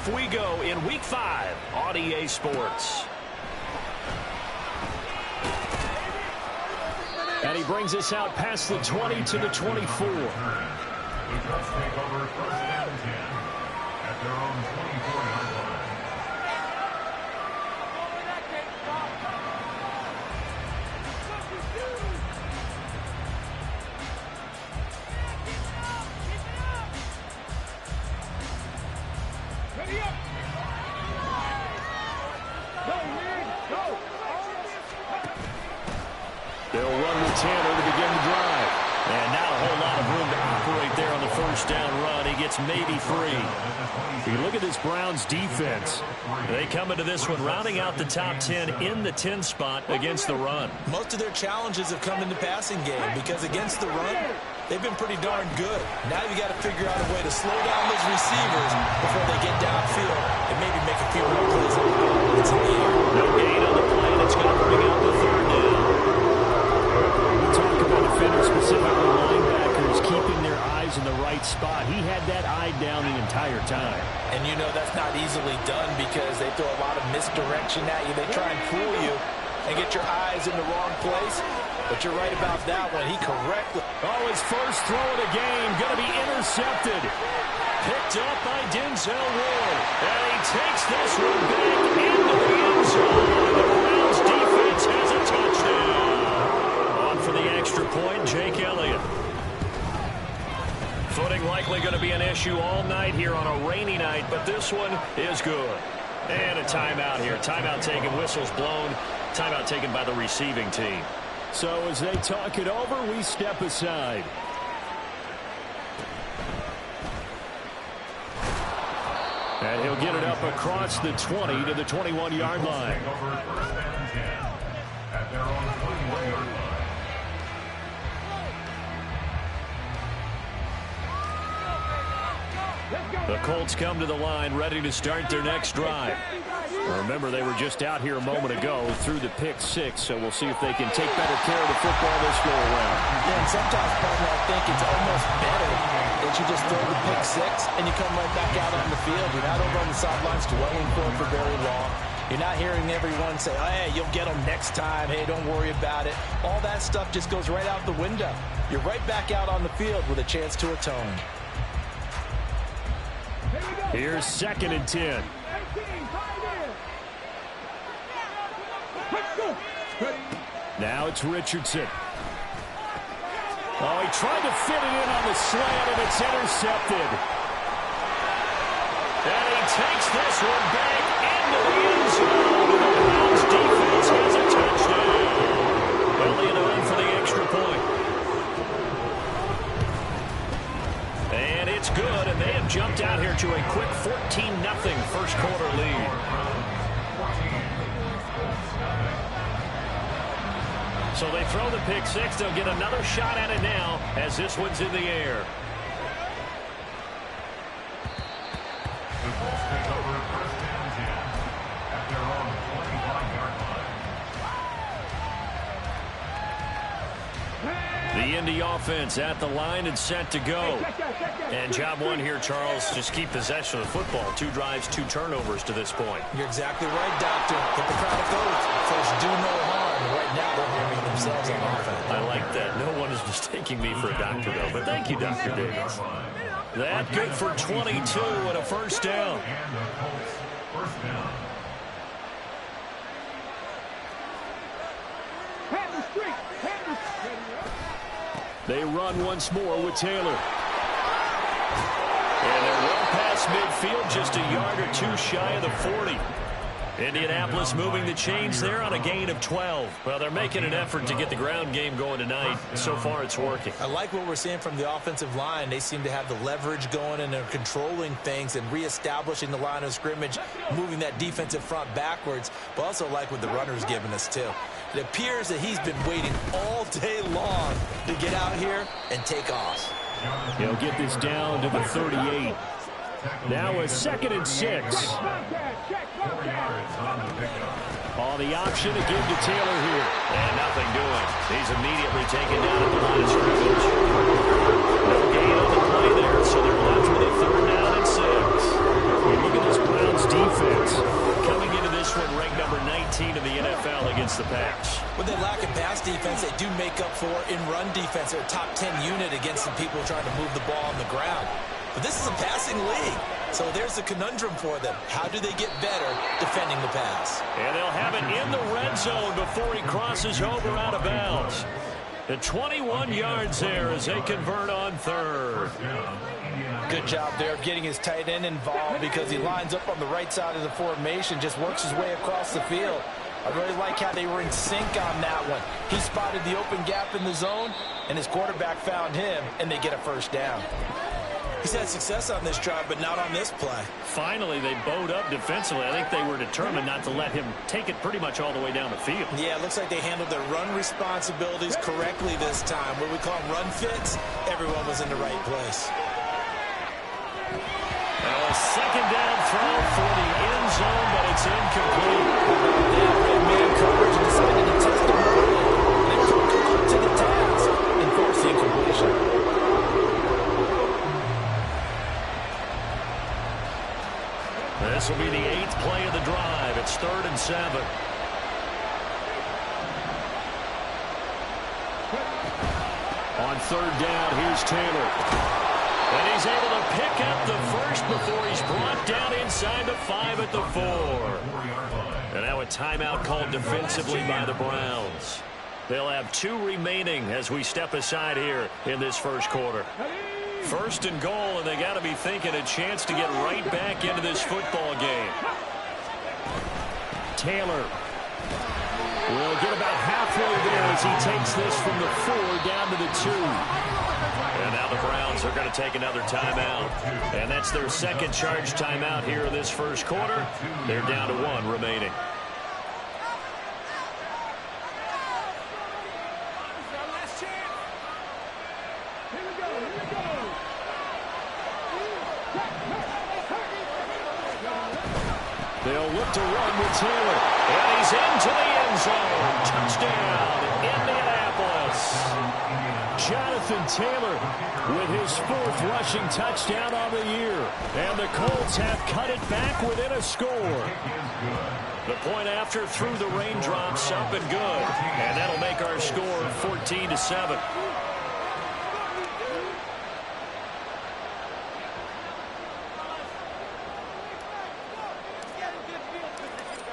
off we go in Week 5 on EA Sports. And he brings us out past the 20 to the 24. Eagles take over first and 10 at their own 24-yard line. They'll run with Tanner to begin the drive. And not a whole lot of room to operate there on the first down run. He gets maybe 3. You look at this Browns defense. They come into this one rounding out the top 10 in the 10 spot against the run. Most of their challenges have come in the passing game because against the run, they've been pretty darn good. Now you got to figure out a way to slow down those receivers before they get downfield and maybe make a few more plays when it's in the air. No gain on the play. That's going to bring out the third down. We talk about defenders, specifically linebackers, keeping their eyes in the right spot. He had that eye down the entire time. And you know that's not easily done because they throw a lot of misdirection at you. They try and fool you and get your eyes in the wrong place. But you're right about that one. He correctly. Oh, his first throw of the game going to be intercepted. Picked up by Denzel Ward. And he takes this one back into the end zone. The Browns defense has a touchdown. On for the extra point, Jake Elliott. Footing likely going to be an issue all night here on a rainy night, but this one is good. And a timeout here. Timeout taken, whistles blown. Timeout taken by the receiving team. So as they talk it over, we step aside. And he'll get it up across the 20 to the 21-yard line. At their own 21-yard line. The Colts come to the line ready to start their next drive. Remember, they were just out here a moment ago through the pick 6, so we'll see if they can take better care of the football this go around. Yeah, and sometimes, partner, I think it's almost better that you just throw the pick 6 and you come right back out on the field. You're not over on the sidelines dwelling for very long. You're not hearing everyone say, oh, hey, you'll get them next time. Hey, don't worry about it. All that stuff just goes right out the window. You're right back out on the field with a chance to atone. Here's 2nd and 10. Now it's Richardson. Oh, he tried to fit it in on the slant, and it's intercepted. And he takes this one back into the end zone. The Browns defense has a touchdown. Elliott on for the extra point. And it's good, and they have jumped out here to a quick 14-0 first quarter lead. So they throw the pick 6. They'll get another shot at it now as this one's in the air. The Colts take over first and 10 at their own 25-yard line. The Indy offense at the line and set to go. And job one here, Charles, just keep possession of the football. 2 drives, 2 turnovers to this point. You're exactly right, Doctor. Hippocratic oath. First, do no harm. Right now, they're harming themselves on offense. I like that. No one is mistaking me for a doctor, though. But thank you, Dr. Davis. That good for 22 and a first down. And the Colts first down. They run once more with Taylor. And they're well past midfield, just a yard or 2 shy of the 40. Indianapolis moving the chains there on a gain of 12. Well, they're making an effort to get the ground game going tonight. So far, it's working. I like what we're seeing from the offensive line. They seem to have the leverage going, and they're controlling things and reestablishing the line of scrimmage, moving that defensive front backwards, but also like what the runner's giving us, too. It appears that he's been waiting all day long to get out here and take off. He'll get this down to the 38. Now a 2nd and 6. On the option to give to Taylor here. And nothing doing. He's immediately taken down at the line of scrimmage. No gain on the play there, so they're left with a 3rd down and 6. Look at this the pass. When they lack in pass defense, they do make up for in run defense. They're a top 10 unit against the people trying to move the ball on the ground. But this is a passing league. So there's a conundrum for them. How do they get better defending the pass? And they'll have it in the red zone before he crosses over out of bounds. The 21 yards there as they convert on third. Good job there of getting his tight end involved because he lines up on the right side of the formation, just works his way across the field. I really like how they were in sync on that one. He spotted the open gap in the zone, and his quarterback found him, and they get a first down. He's had success on this drive, but not on this play. Finally, they bowed up defensively. I think they were determined not to let him take it pretty much all the way down the field. Yeah, it looks like they handled their run responsibilities correctly this time. What we call run fits, everyone was in the right place. A second down throw for the end zone, but it's incomplete. They had red man coverage and decided to test him early. They couldn't come up to the task and force the incompletion. This will be the 8th play of the drive. It's 3rd and 7. On 3rd down, here's Taylor. And he's able to pick up the first before he's brought down inside the 5 at the 4. And now a timeout called defensively by the Browns. They'll have 2 remaining as we step aside here in this first quarter. 1st and goal, and they got to be thinking a chance to get right back into this football game. Taylor will get about halfway there as he takes this from the 4 down to the 2. And now the Browns are going to take another timeout. And that's their second charge timeout here in this first quarter. They're down to 1 remaining. They'll look to run with Taylor. And he's into the end zone. Touchdown, Indianapolis. Jonathan Taylor with his 4th rushing touchdown on the year. And the Colts have cut it back within a score. The point after through the raindrops up and good. And that'll make our score 14-7.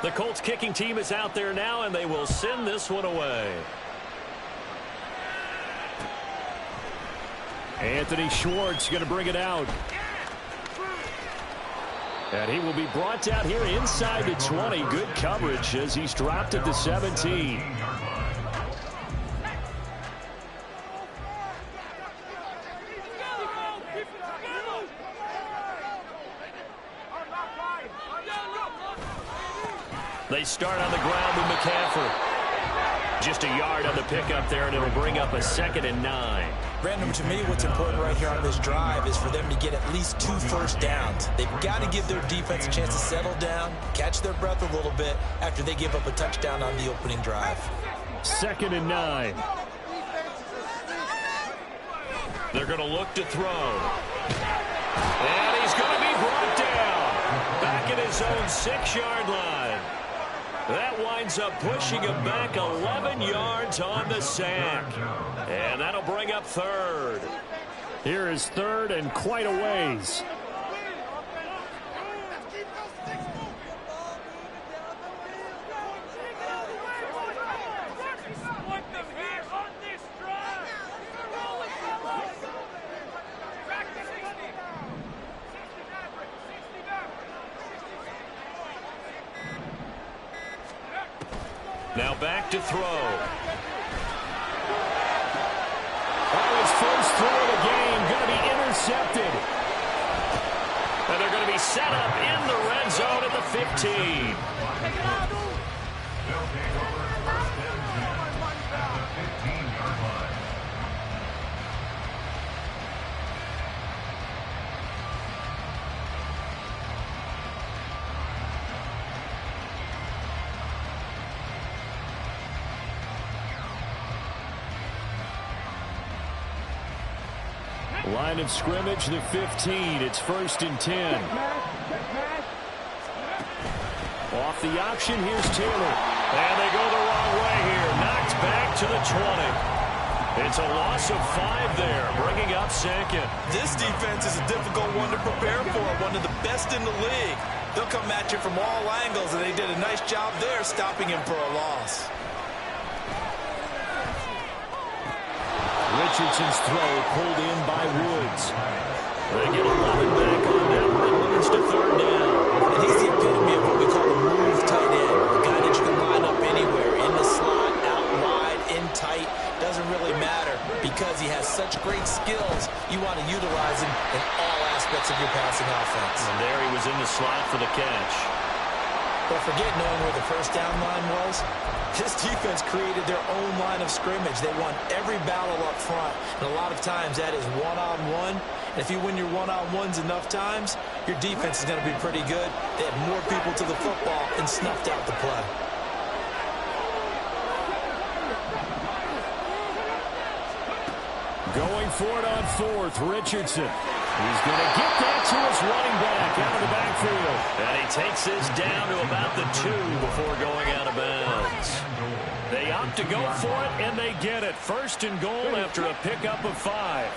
The Colts kicking team is out there now, and they will send this one away. Anthony Schwartz going to bring it out. And he will be brought down here inside the 20. Good coverage as he's dropped at the 17. They start on the ground with McCaffrey. Just a yard on the pickup there, and it'll bring up a 2nd and 9. Brandon, to me, what's important right here on this drive is for them to get at least 2 first downs. They've got to give their defense a chance to settle down, catch their breath a little bit after they give up a touchdown on the opening drive. 2nd and 9. They're going to look to throw. And he's going to be brought down. Back at his own 6-yard line. That winds up pushing him back 11 yards on the sack. And that'll bring up 3rd. Here is 3rd and quite a ways. Now back to throw. His first throw of the game going to be intercepted. And they're going to be set up in the red zone at the 15. They'll take over 1st and 10 at the 15-yard line. Line of scrimmage, the 15. It's 1st and 10. Off the option, here's Taylor. And they go the wrong way here. Knocked back to the 20. It's a loss of 5 there, bringing up second. This defense is a difficult one to prepare for, one of the best in the league. They'll come at you from all angles, and they did a nice job there stopping him for a loss. Richardson's throw pulled in by Woods. They get 11 back on them. It moves to third down. And he's the epitome of what we call a move tight end, a guy that you can line up anywhere, in the slot, out wide, in tight. Doesn't really matter because he has such great skills. You want to utilize him in all aspects of your passing offense. And there he was in the slot for the catch. But forget knowing where the first down line was. This defense created their own line of scrimmage. They won every battle up front. And a lot of times that is one-on-one. And if you win your one-on-ones enough times, your defense is going to be pretty good. They had more people to the football and snuffed out the play. Going for it on fourth, Richardson. He's going to get that to his running back out of the backfield. And he takes this down to about the 2 before going out of bounds. They opt to go for it, and they get it. First and goal after a pickup of 5.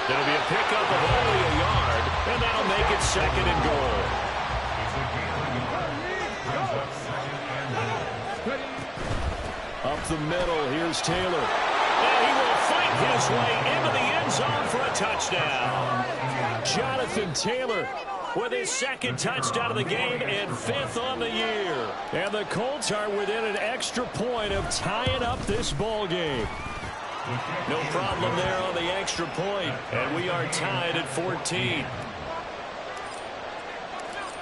It'll be a pickup of only a yard, and that'll make it second and goal. Up the middle, here's Taylor. And he will fight his way into the end zone for a touchdown. Jonathan Taylor with his second touchdown of the game and 5th on the year. And the Colts are within an extra point of tying up this ball game. No problem there on the extra point, and we are tied at 14.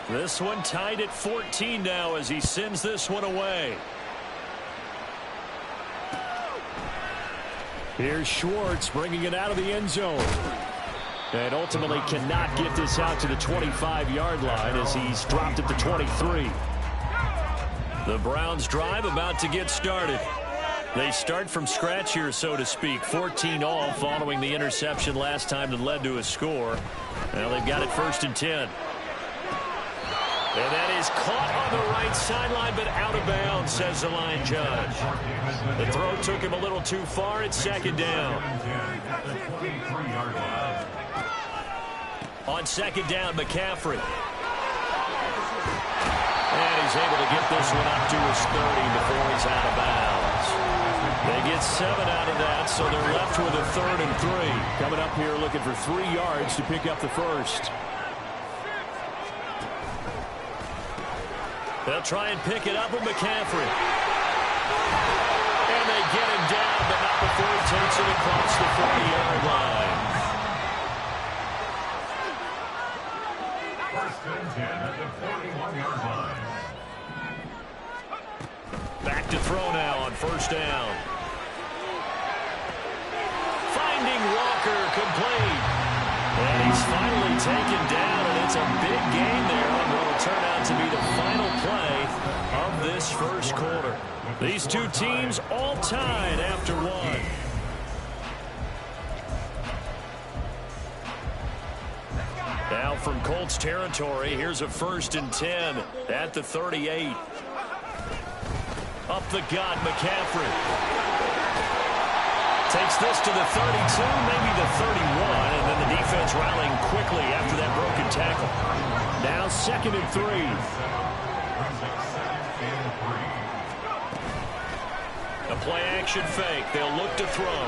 This one tied at 14 now as he sends this one away. Here's Schwartz bringing it out of the end zone. And ultimately cannot get this out to the 25-yard line as he's dropped at the 23. The Browns drive about to get started. They start from scratch here, so to speak. 14 all following the interception last time that led to a score. Now they've got it 1st and 10. And that is caught on the right sideline, but out of bounds, says the line judge. The throw took him a little too far. It's 2nd down. On 2nd down, McCaffrey. And he's able to get this one up to his 30 before he's out of bounds. They get 7 out of that, so they're left with a 3rd and 3. Coming up here looking for 3 yards to pick up the first. They'll try and pick it up with McCaffrey. And they get him down, but not before he takes it across the 40-yard line. 1st and 10 at the 41-yard line. Back to throw now on 1st down. Finding Walker, complete. And he's finally taken down, and it's a big gain there on what will turn out to be the final play of this first quarter. These two teams all tied after 1. Now from Colts territory, here's a 1st and 10 at the 38. Up the gut, McCaffrey. Takes this to the 32, maybe the 31, and then the defense rallying quickly after that broken tackle. Now 2nd and 3. A play-action fake. They'll look to throw.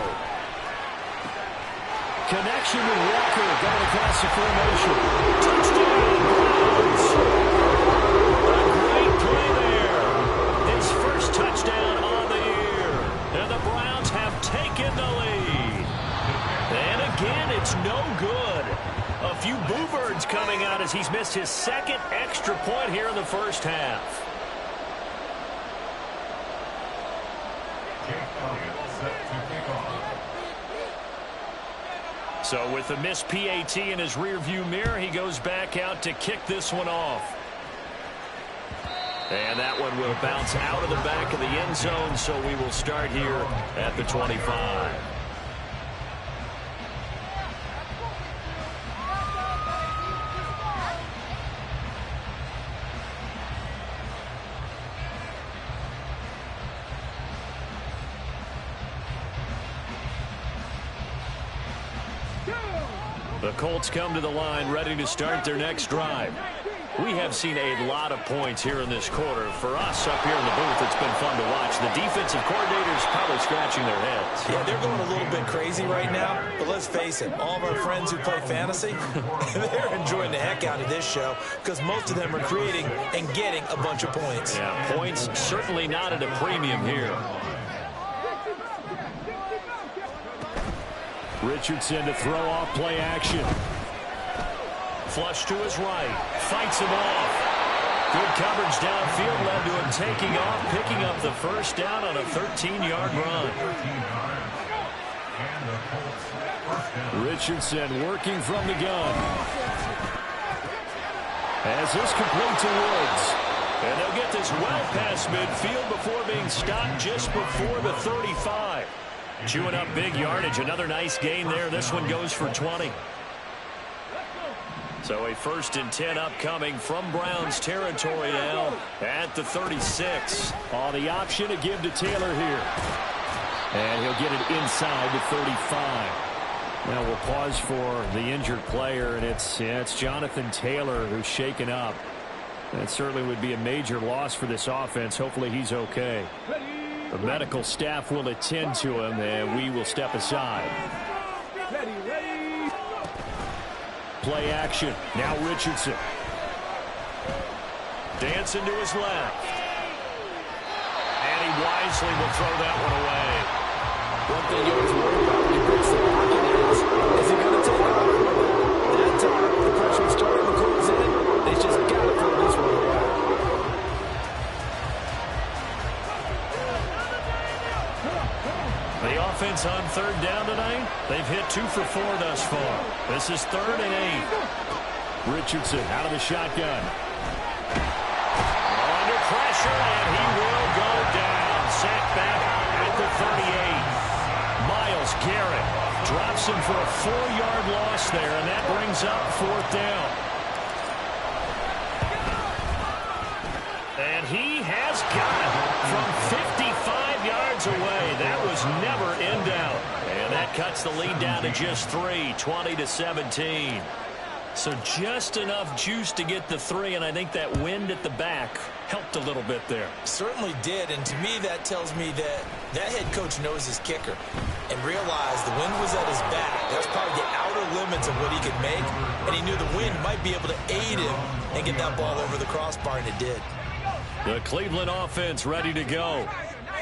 Connection with Walker going across the formation. Touchdown, Browns. A great play there. His first touchdown on the year. And the Browns have taken the lead. And again, it's no good. A few boo birds coming out as he's missed his 2nd extra point here in the first half. So with the missed PAT in his rearview mirror, he goes back out to kick this one off. And that one will bounce out of the back of the end zone, so we will start here at the 25. The Colts come to the line ready to start their next drive. We have seen a lot of points here in this quarter. For us up here in the booth, it's been fun to watch. The defensive coordinators probably scratching their heads. Yeah, they're going a little bit crazy right now. But let's face it, all of our friends who play fantasy, they're enjoying the heck out of this show because most of them are creating and getting a bunch of points. Yeah, points certainly not at a premium here. Richardson to throw off play action. Flush to his right. Fights him off. Good coverage downfield led to him taking off, picking up the first down on a 13-yard run. Richardson working from the gun. As this complete to Woods. And they'll get this well past midfield before being stopped just before the 35. Chewing up big yardage. Another nice gain there. This one goes for 20. So a 1st and 10 upcoming from Browns territory now at the 36. Oh, the option to give to Taylor here. And he'll get it inside the 35. Now we'll pause for the injured player, and it's Jonathan Taylor who's shaken up. That certainly would be a major loss for this offense. Hopefully he's okay. The medical staff will attend to him, and we will step aside. Play action. Now Richardson. Dancing to his left. And he wisely will throw that one away. One thing you always worry about when he breaks the pocket is he going to take off? That time, the pressure starting to close in. They just got to throw this one away. The offense on 3rd down tonight, they've hit 2 for 4 thus far. This is 3rd and 8. Richardson out of the shotgun. Under pressure, and he will go down. Sacked back at the 38. Myles Garrett drops him for a 4-yard loss there, and that brings up 4th down. And he has got it from 55 yards away. That was never in doubt. And that cuts the lead down to just 3, 20-17. So just enough juice to get the 3, and I think that wind at the back helped a little bit there. Certainly did, and to me that tells me that that head coach knows his kicker and realized the wind was at his back. That's probably the outer limits of what he could make, and he knew the wind might be able to aid him and get that ball over the crossbar, and it did. The Cleveland offense ready to go.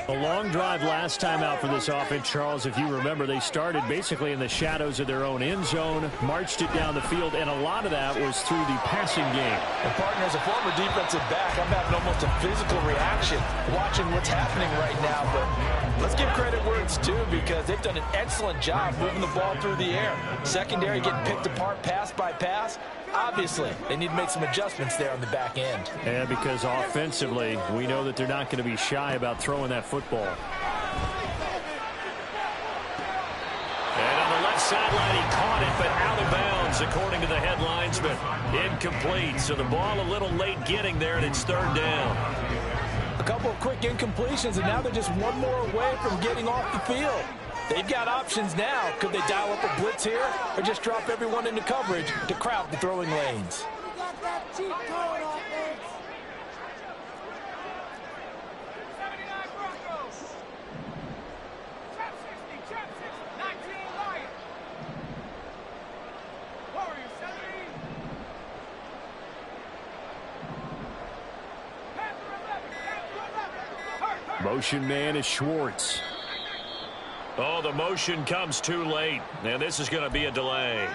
A long drive last time out for this offense, Charles. If you remember, they started basically in the shadows of their own end zone, marched it down the field, and a lot of that was through the passing game. And partner, as a former defensive back, I'm having almost a physical reaction watching what's happening right now. But let's give credit where it's due because they've done an excellent job moving the ball through the air. Secondary getting picked apart pass by pass. Obviously, they need to make some adjustments there on the back end. And because offensively, we know that they're not going to be shy about throwing that football. And on the left sideline, he caught it, but out of bounds, according to the head linesman. Incomplete, so the ball a little late getting there, and it's 3rd down. A couple of quick incompletions, and now they're just one more away from getting off the field. They've got options now. Could they dial up a blitz here or just drop everyone into coverage to crowd the throwing lanes? Motion man is Schwartz. Oh, the motion comes too late, and this is going to be a delay.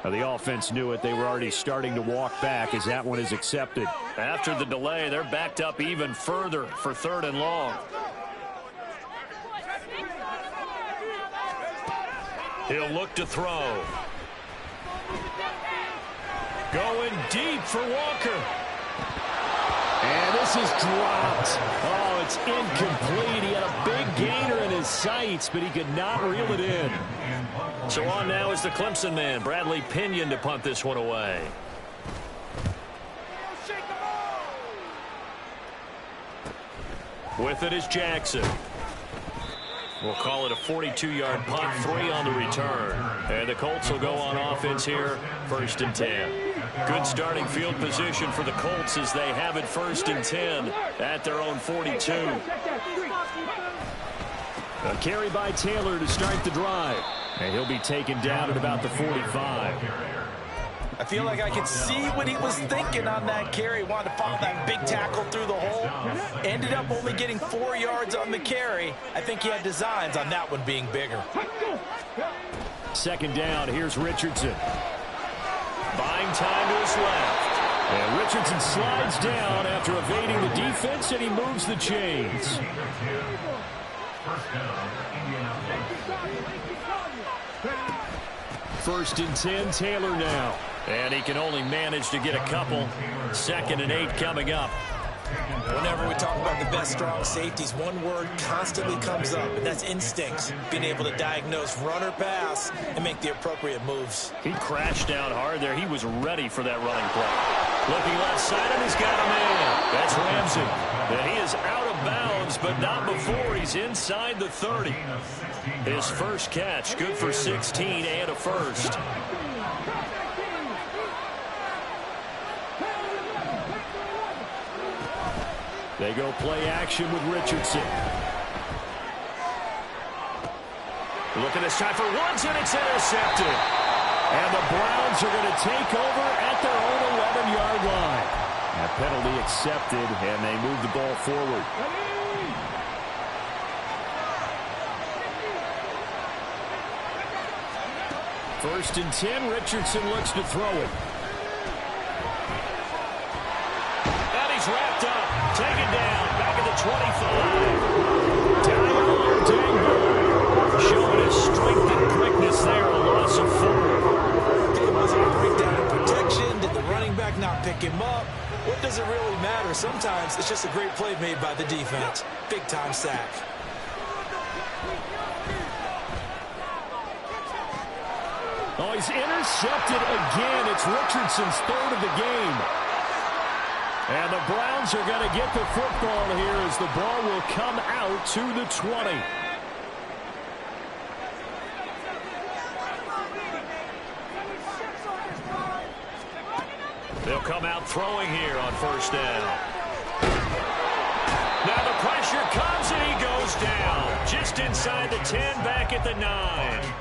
Now, the offense knew it. They were already starting to walk back as that one is accepted. After the delay, they're backed up even further for 3rd and long. He'll look to throw. Going deep for Walker. And this is dropped. Oh, it's incomplete. He had a big gainer in his sights, but he could not reel it in. So on now is the Clemson man, Bradley Pinion, to punt this one away. With it is Jackson. We'll call it a 42-yard punt, 3 on the return. And the Colts will go on offense here, 1st and 10. Good starting field position for the Colts as they have it 1st and 10 at their own 42. A carry by Taylor to start the drive. And he'll be taken down at about the 45. I feel like I could see what he was thinking on that carry. Wanted to follow that big tackle through the hole. Ended up only getting 4 yards on the carry. I think he had designs on that one being bigger. 2nd down, here's Richardson. Buying time to his left. And Richardson slides down after evading the defense, and he moves the chains. 1st and 10, Taylor now. And he can only manage to get a couple. 2nd and 8 coming up. Whenever we talk about the best strong safeties, one word constantly comes up, and that's instincts. Being able to diagnose run or pass and make the appropriate moves. He crashed down hard there. He was ready for that running play. Looking left side, and he's got a man. That's Ramsey. And he is out of bounds, but not before he's inside the 30. His first catch, good for 16 and a first. They go play action with Richardson. Look at this time for Woods, and it's intercepted. And the Browns are going to take over at their own 11-yard line. That penalty accepted, and they move the ball forward. First and 10, Richardson looks to throw it. And he's wrapped up. Taken down, back at the 25. Tyler Dangler showing his strength and quickness there, a loss of 4. It wasn't a breakdown in protection. Did the running back not pick him up? What does it really matter? Sometimes it's just a great play made by the defense. Big-time sack. Oh, he's intercepted again. It's Richardson's 3rd of the game. And the Browns are going to get the football here as the ball will come out to the 20. They'll come out throwing here on 1st down. Now the pressure comes and he goes down. Just inside the 10, back at the 9.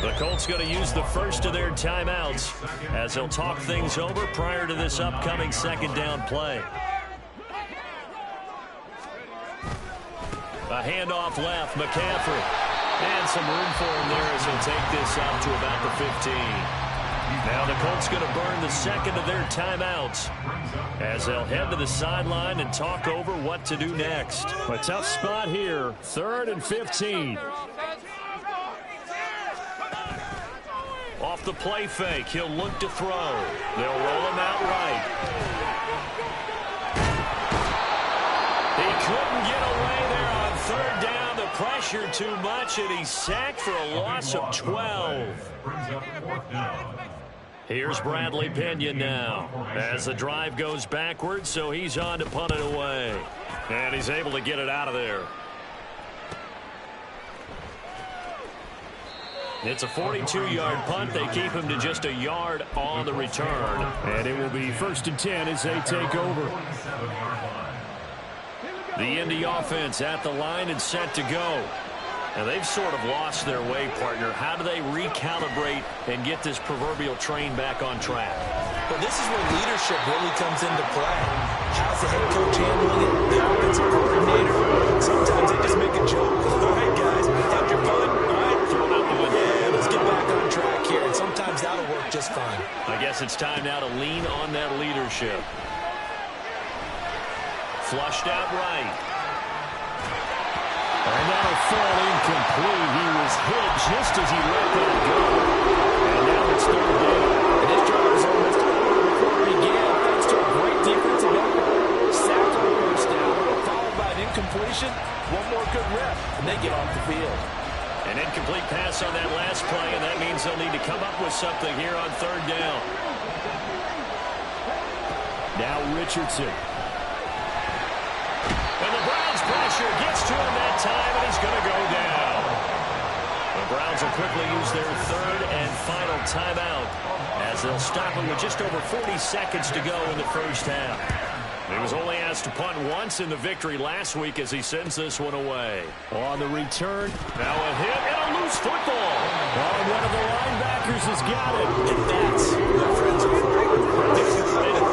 The Colts going to use the first of their timeouts as they'll talk things over prior to this upcoming 2nd down play. A handoff left, McCaffrey. And some room for him there as he'll take this out to about the 15. Now the Colts going to burn the 2nd of their timeouts as they'll head to the sideline and talk over what to do next. A tough spot here, 3rd and 15. Off the play fake, he'll look to throw. They'll roll him out right. He couldn't get away there on 3rd down. The pressure too much, and he's sacked for a loss of 12. Here's Bradley Pinion now as the drive goes backwards, so he's on to punt it away. And he's able to get it out of there. It's a 42-yard punt. They keep him to just a yard on the return. And it will be 1st and 10 as they take over. The Indy offense at the line and set to go. Now they've sort of lost their way, partner. How do they recalibrate and get this proverbial train back on track? Well, this is where leadership really comes into play. How's the head coach handling it? The offensive coordinator? Sometimes they just make a joke. All right, guys, have your fun. All right, throw it out the window. Yeah, let's get back on track here. And sometimes that'll work just fine. I guess it's time now to lean on that leadership. Flushed out right. And that'll fall incomplete. He was hit just as he let that go. And now it's 3rd down. And this drive is almost over before it began, thanks to a great defensive effort. Sack on 1st down, followed by an incompletion. One more good rep, and they get off the field. An incomplete pass on that last play, and that means they'll need to come up with something here on 3rd down. Now Richardson. And the Browns pressure pressure gets to him that time, and he's going to go down. The Browns will quickly use their third and final timeout as they'll stop him with just over 40 seconds to go in the first half. He was only asked to punt once in the victory last week as he sends this one away. On the return, now a hit and a loose football. Oh, one of the linebackers has got it. And that's what friends are for.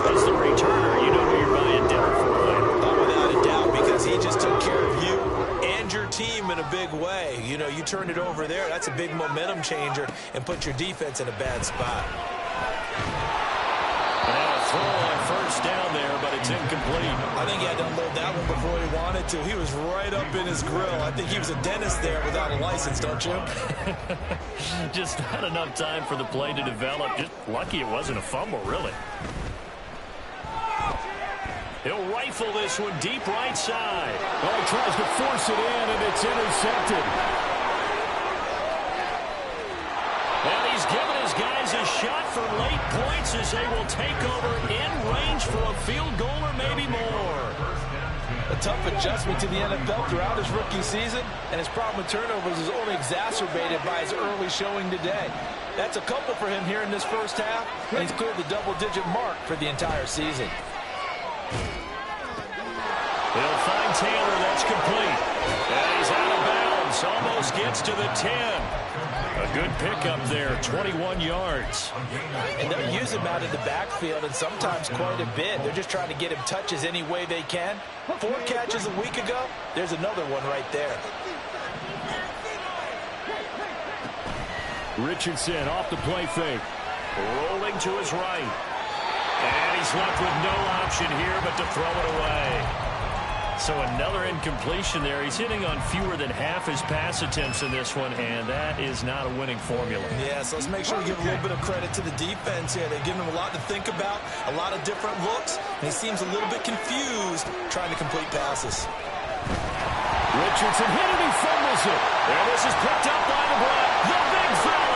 As the returner, you know who you're buying dinner for later. Oh, without a doubt, because he just took care of you and your team in a big way. You know, you turned it over there. That's a big momentum changer and put your defense in a bad spot. And now a throw on first down there, but it's incomplete. I think he had to unload that one before he wanted to. He was right up in his grill. I think he was a dentist there without a license, don't you? Just not enough time for the play to develop. Just lucky it wasn't a fumble, really. He'll rifle this one deep right side. Oh, he tries to force it in, and it's intercepted. And he's given his guys a shot for late points as they will take over in range for a field goal or maybe more. A tough adjustment to the NFL throughout his rookie season, and his problem with turnovers is only exacerbated by his early showing today. That's a couple for him here in this first half, and he's cleared the double-digit mark for the entire season. He'll find Taylor. That's complete. And he's out of bounds. Almost gets to the 10. A good pickup there, 21 yards. And they'll use him out of the backfield, and sometimes quite a bit. They're just trying to get him touches any way they can. 4 catches a week ago. There's another one right there. Richardson off the play fake. Rolling to his right. And he's left with no option here but to throw it away. So another incompletion there. He's hitting on fewer than half his pass attempts in this one, and that is not a winning formula. Yeah, so let's make sure we give a little bit of credit to the defense here. They're giving him a lot to think about, a lot of different looks, and he seems a little bit confused trying to complete passes. Richardson hit it, he fumbles it. There, this is picked up by the Browns. The big fella